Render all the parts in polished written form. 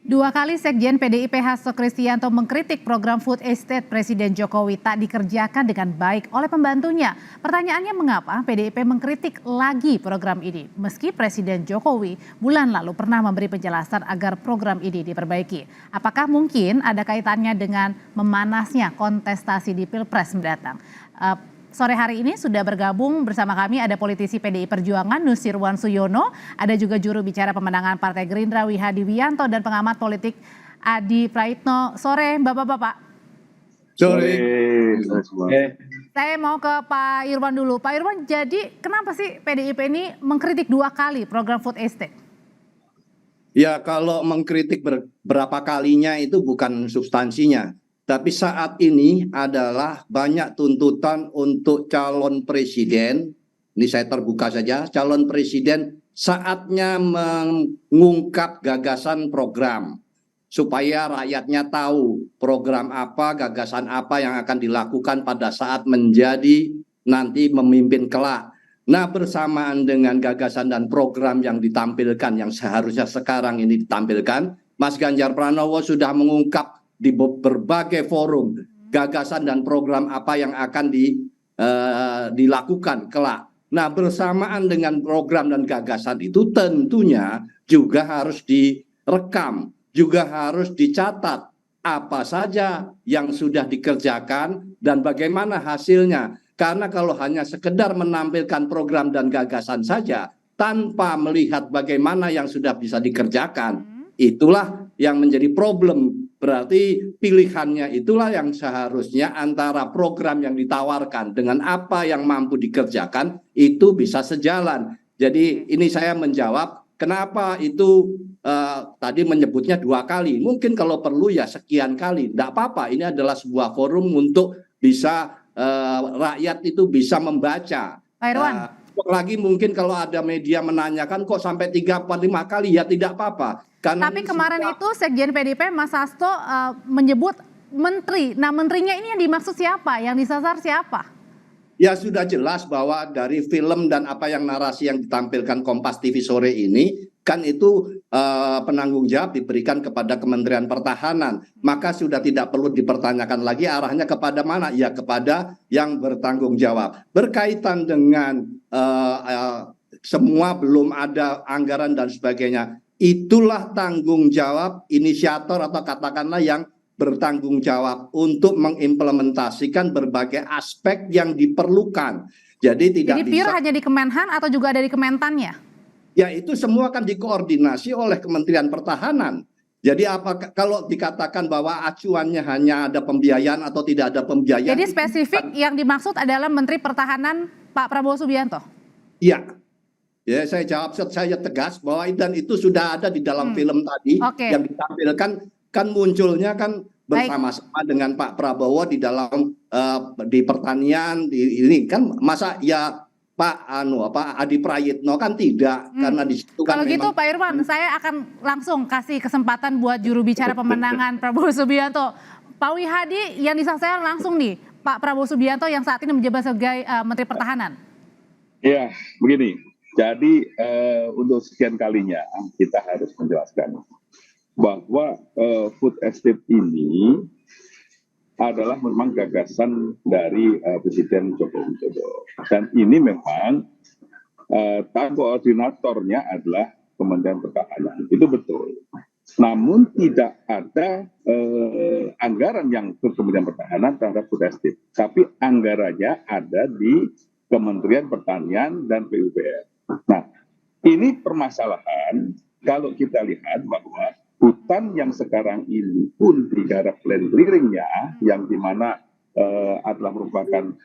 Dua kali Sekjen PDIP Hasto Kristianto mengkritik program food estate Presiden Jokowi tak dikerjakan dengan baik oleh pembantunya. Pertanyaannya mengapa PDIP mengkritik lagi program ini meski Presiden Jokowi bulan lalu pernah memberi penjelasan agar program ini diperbaiki. Apakah mungkin ada kaitannya dengan memanasnya kontestasi di Pilpres mendatang? Sore hari ini sudah bergabung bersama kami ada politisi PDI Perjuangan Nusirwan Suyono, ada juga juru bicara pemenangan Partai Gerindra Wihadi Wiyanto dan pengamat politik Adi Praitno. Sore Bapak-bapak. Sore. Saya mau ke Pak Irwan dulu. Pak Irwan, jadi kenapa sih PDIP ini mengkritik dua kali program food estate? Ya, kalau mengkritik berapa kalinya itu bukan substansinya. Tapi saat ini adalah banyak tuntutan untuk calon presiden. Ini saya terbuka saja, calon presiden saatnya mengungkap gagasan program. Supaya rakyatnya tahu program apa, gagasan apa yang akan dilakukan pada saat menjadi nanti memimpin kelak. Nah, bersamaan dengan gagasan dan program yang ditampilkan, yang seharusnya sekarang ini ditampilkan, Mas Ganjar Pranowo sudah mengungkap di berbagai forum gagasan dan program apa yang akan dilakukan kelak. Nah, bersamaan dengan program dan gagasan itu tentunya juga harus direkam, juga harus dicatat apa saja yang sudah dikerjakan dan bagaimana hasilnya. Karena kalau hanya sekedar menampilkan program dan gagasan saja tanpa melihat bagaimana yang sudah bisa dikerjakan, itulah yang menjadi problem. Berarti pilihannya itulah yang seharusnya antara program yang ditawarkan dengan apa yang mampu dikerjakan itu bisa sejalan. Jadi ini saya menjawab kenapa itu tadi menyebutnya dua kali. Mungkin kalau perlu ya sekian kali. Tidak apa-apa, ini adalah sebuah forum untuk bisa rakyat itu bisa membaca. Pak Irwan. Lagi mungkin kalau ada media menanyakan kok sampai 3-5 kali ya tidak apa-apa. Tapi kemarin itu Sekjen PDIP Mas Hasto menyebut menteri. Nah, menterinya ini yang dimaksud siapa? Yang disasar siapa? Ya sudah jelas bahwa dari film dan apa yang narasi yang ditampilkan Kompas TV sore ini kan itu penanggung jawab diberikan kepada Kementerian Pertahanan. Maka sudah tidak perlu dipertanyakan lagi arahnya kepada mana? Ya kepada yang bertanggung jawab. Berkaitan dengan semua belum ada anggaran dan sebagainya. Itulah tanggung jawab inisiator atau katakanlah yang bertanggung jawab untuk mengimplementasikan berbagai aspek yang diperlukan. Jadi tidak Jadi pure hanya di Kemenhan atau juga ada di Kementannya? Ya itu semua akan dikoordinasi oleh Kementerian Pertahanan. Jadi apa kalau dikatakan bahwa acuannya hanya ada pembiayaan atau tidak ada pembiayaan? Jadi spesifik yang dimaksud adalah Menteri Pertahanan Pak Prabowo Subianto? Iya. Ya, saya jawab saya tegas bahwa dan itu sudah ada di dalam film tadi yang ditampilkan kan munculnya kan bersama-sama dengan Pak Prabowo di dalam di pertanian ini kan masa ya Pak Adi Prayitno kan tidak karena di situ kan kalau gitu Pak Irwan saya akan langsung kasih kesempatan buat juru bicara pemenangan Prabowo Subianto. Pak Wihadi yang disasar langsung nih Pak Prabowo Subianto yang saat ini menjabat sebagai Menteri Pertahanan. Ya begini. Jadi untuk sekian kalinya kita harus menjelaskan bahwa food estate ini adalah memang gagasan dari Presiden Joko Widodo. Dan ini memang koordinatornya adalah Kementerian Pertahanan. Itu betul. Namun tidak ada anggaran yang ke Kementerian Pertahanan terhadap food estate. Tapi anggarannya ada di Kementerian Pertanian dan PUPR. Nah, ini permasalahan kalau kita lihat bahwa hutan yang sekarang ini pun digarap land clearingnya yang dimana adalah merupakan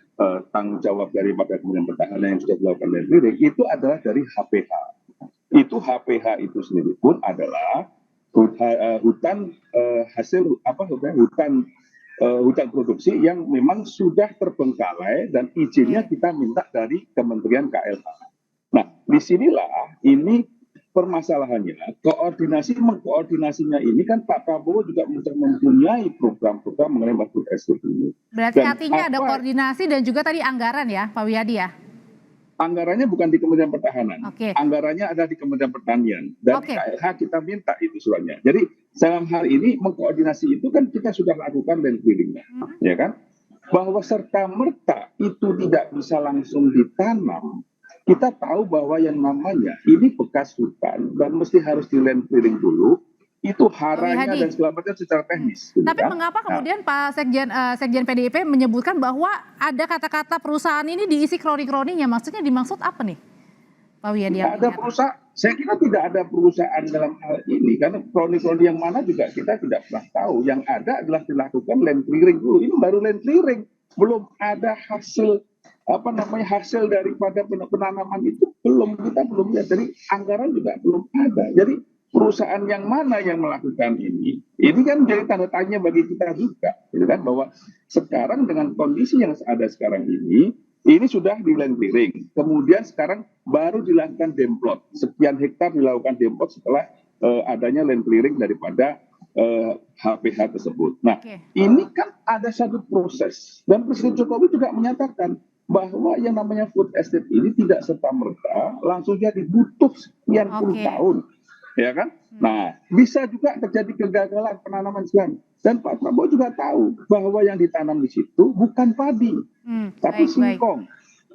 tanggung jawab daripada Kementerian Pertahanan yang sudah dilakukan land clearing itu adalah dari HPH. Itu HPH itu sendiri pun adalah hutan hutan produksi yang memang sudah terbengkalai dan izinnya kita minta dari Kementerian KLH. Nah, disinilah ini permasalahannya, mengkoordinasinya ini kan Pak Prabowo juga mempunyai program-program mengenai food estate ini. Berarti artinya ada koordinasi dan juga tadi anggaran ya Pak Wiyadi ya? anggarannya bukan di Kementerian Pertahanan, Oke. anggarannya ada di Kementerian Pertanian dan Oke. KLH kita minta itu suratnya. Jadi dalam hal ini mengkoordinasi itu kan kita sudah lakukan land clearing-nya, ya kan? Bahwa serta merta itu tidak bisa langsung ditanam. Kita tahu bahwa yang namanya ini bekas hutan dan mesti harus di land clearing dulu. Itu haranya Hadi. dan segala macam secara teknis. Gitu Tapi kan? mengapa kemudian Pak Sekjen PDIP menyebutkan bahwa ada kata-kata perusahaan ini diisi kroni-kroninya? Maksudnya dimaksud apa nih, Pak Wiyadi? Ada perusahaan, saya kira tidak ada perusahaan dalam hal ini karena kroni-kroni yang mana juga kita tidak pernah tahu. Yang ada adalah dilakukan land clearing dulu. Ini baru land clearing, belum ada hasil hasil daripada penanaman itu kita belum lihat. Jadi anggaran juga belum ada. Jadi perusahaan yang mana yang melakukan ini kan jadi tanda tanya bagi kita juga, gitu kan, bahwa sekarang dengan kondisi yang ada sekarang ini sudah di land clearing, kemudian sekarang baru dilakukan demplot, sekian hektar dilakukan demplot setelah adanya land clearing daripada HPH tersebut. Nah, ini kan ada satu proses dan Presiden Jokowi juga menyatakan bahwa yang namanya food estate ini tidak serta-merta langsung jadi butuh sekian puluh tahun. Ya kan? Nah, bisa juga terjadi kegagalan penanaman sekian. Dan Pak Prabowo juga tahu bahwa yang ditanam di situ bukan padi, tapi singkong.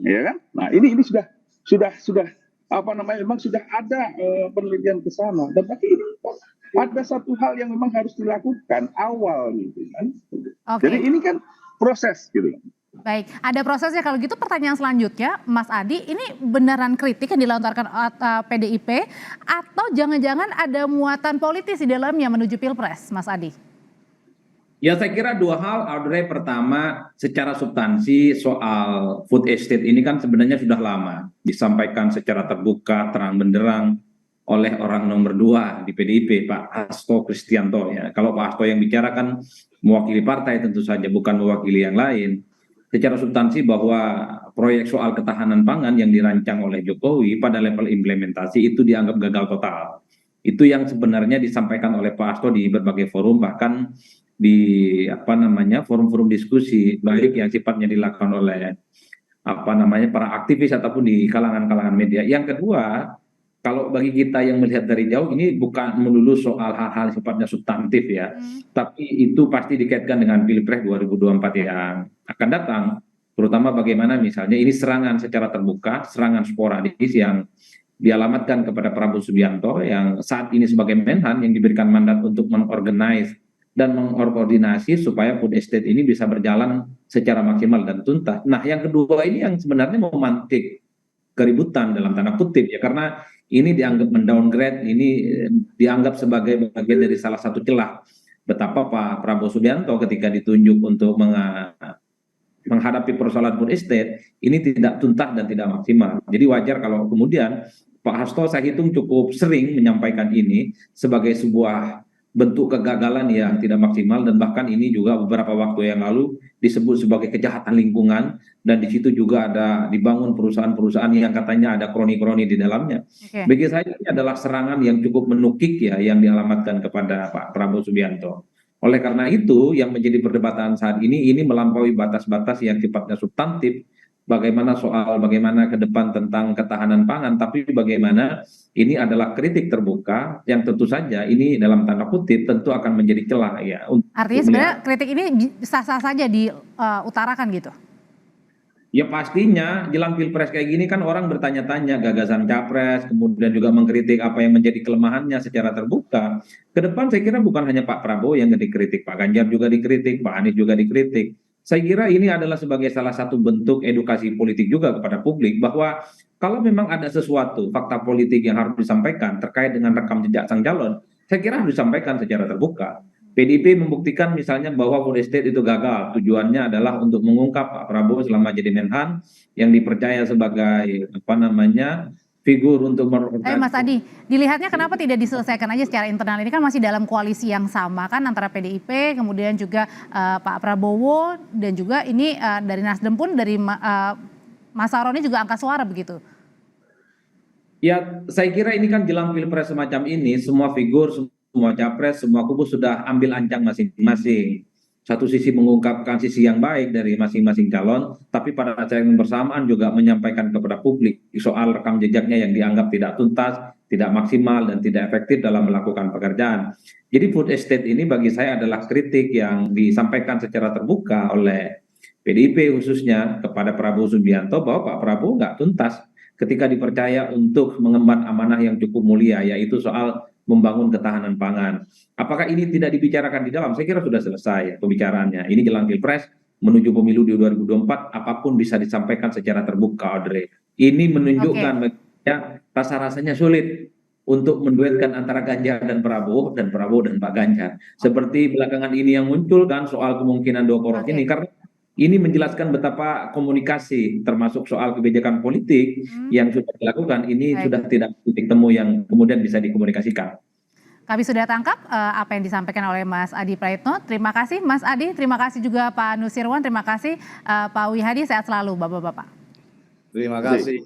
Ya kan? Nah, ini sudah memang sudah ada penelitian ke sana. Dan tapi ini ada satu hal yang memang harus dilakukan awal gitu kan. Jadi ini kan proses gitu. Baik, ada prosesnya. Kalau gitu pertanyaan selanjutnya, Mas Adi, ini beneran kritik yang dilontarkan PDIP atau jangan-jangan ada muatan politis di dalamnya menuju Pilpres, Mas Adi? Ya, saya kira dua hal, Audrey. Pertama, secara substansi soal food estate ini kan sebenarnya sudah lama disampaikan secara terbuka, terang benderang oleh orang nomor 2 di PDIP, Pak Hasto Kristianto. Ya, kalau Pak Hasto yang bicara kan mewakili partai tentu saja, bukan mewakili yang lain. Secara substansi bahwa proyek soal ketahanan pangan yang dirancang oleh Jokowi pada level implementasi itu dianggap gagal total. Itu yang sebenarnya disampaikan oleh Pak Hasto di berbagai forum, bahkan di forum-forum diskusi baik yang sifatnya dilakukan oleh para aktivis ataupun di kalangan-kalangan media. Yang kedua, kalau bagi kita yang melihat dari jauh, ini bukan melulu soal hal-hal sifatnya substantif ya, tapi itu pasti dikaitkan dengan Pilpres 2024 yang akan datang, terutama bagaimana misalnya ini serangan secara terbuka, serangan sporadis yang dialamatkan kepada Prabowo Subianto yang saat ini sebagai Menhan yang diberikan mandat untuk mengorganize dan mengkoordinasi supaya food estate ini bisa berjalan secara maksimal dan tuntas. Nah, yang kedua ini yang sebenarnya memantik keributan dalam tanda kutip ya, karena ini dianggap mendowngrade, ini dianggap sebagai bagian dari salah satu celah betapa Pak Prabowo Subianto ketika ditunjuk untuk menghadapi persoalan food estate ini tidak tuntas dan tidak maksimal. Jadi wajar kalau kemudian Pak Hasto saya hitung cukup sering menyampaikan ini sebagai sebuah bentuk kegagalan yang tidak maksimal, dan bahkan ini juga beberapa waktu yang lalu disebut sebagai kejahatan lingkungan, dan di situ juga ada dibangun perusahaan-perusahaan yang katanya ada kroni-kroni di dalamnya. Bagi saya ini adalah serangan yang cukup menukik ya yang dialamatkan kepada Pak Prabowo Subianto. Oleh karena itu yang menjadi perdebatan saat ini melampaui batas-batas yang sifatnya substantif. Bagaimana ke depan tentang ketahanan pangan, tapi bagaimana ini adalah kritik terbuka yang tentu saja ini dalam tanda kutip tentu akan menjadi celah ya. Artinya sebenarnya kritik ini sah-sah saja diutarakan gitu? Ya pastinya jelang Pilpres kayak gini kan orang bertanya-tanya gagasan capres, kemudian juga mengkritik apa yang menjadi kelemahannya secara terbuka. Ke depan saya kira bukan hanya Pak Prabowo yang dikritik, Pak Ganjar juga dikritik, Pak Anies juga dikritik. Saya kira ini adalah sebagai salah satu bentuk edukasi politik juga kepada publik bahwa kalau memang ada sesuatu fakta politik yang harus disampaikan terkait dengan rekam jejak sang calon, saya kira harus disampaikan secara terbuka. PDIP membuktikan misalnya bahwa food estate itu gagal. Tujuannya adalah untuk mengungkap Pak Prabowo selama jadi Menhan yang dipercaya sebagai figur untuk Mas Adi, dilihatnya kenapa tidak diselesaikan aja secara internal? Ini kan masih dalam koalisi yang sama kan antara PDIP, kemudian juga Pak Prabowo, dan juga ini dari Nasdem pun dari Mas Saroni juga angkat suara begitu. Ya, saya kira ini kan jelang Pilpres semacam ini, semua figur, semua capres, semua kubu sudah ambil ancang masing-masing. satu sisi mengungkapkan sisi yang baik dari masing-masing calon, tapi pada saat yang bersamaan juga menyampaikan kepada publik soal rekam jejaknya yang dianggap tidak tuntas, tidak maksimal, dan tidak efektif dalam melakukan pekerjaan. Jadi food estate ini bagi saya adalah kritik yang disampaikan secara terbuka oleh PDIP khususnya kepada Prabowo Subianto bahwa Pak Prabowo nggak tuntas ketika dipercaya untuk mengemban amanah yang cukup mulia, yaitu soal membangun ketahanan pangan. Apakah ini tidak dibicarakan di dalam? Saya kira sudah selesai pembicaraannya. Ini jelang Pilpres, menuju pemilu di 2024, apapun bisa disampaikan secara terbuka, Audrey. Ini menunjukkan rasa-rasanya sulit untuk menduetkan antara Ganjar dan Prabowo dan Pak Ganjar. Seperti belakangan ini yang muncul kan soal kemungkinan dua poros ini, karena ini menjelaskan betapa komunikasi termasuk soal kebijakan politik yang sudah dilakukan ini sudah tidak titik temu yang kemudian bisa dikomunikasikan. Kami sudah tangkap apa yang disampaikan oleh Mas Adi Praitno. Terima kasih Mas Adi, terima kasih juga Pak Nusirwan, terima kasih Pak Wihadi, sehat selalu Bapak-Bapak. Terima kasih.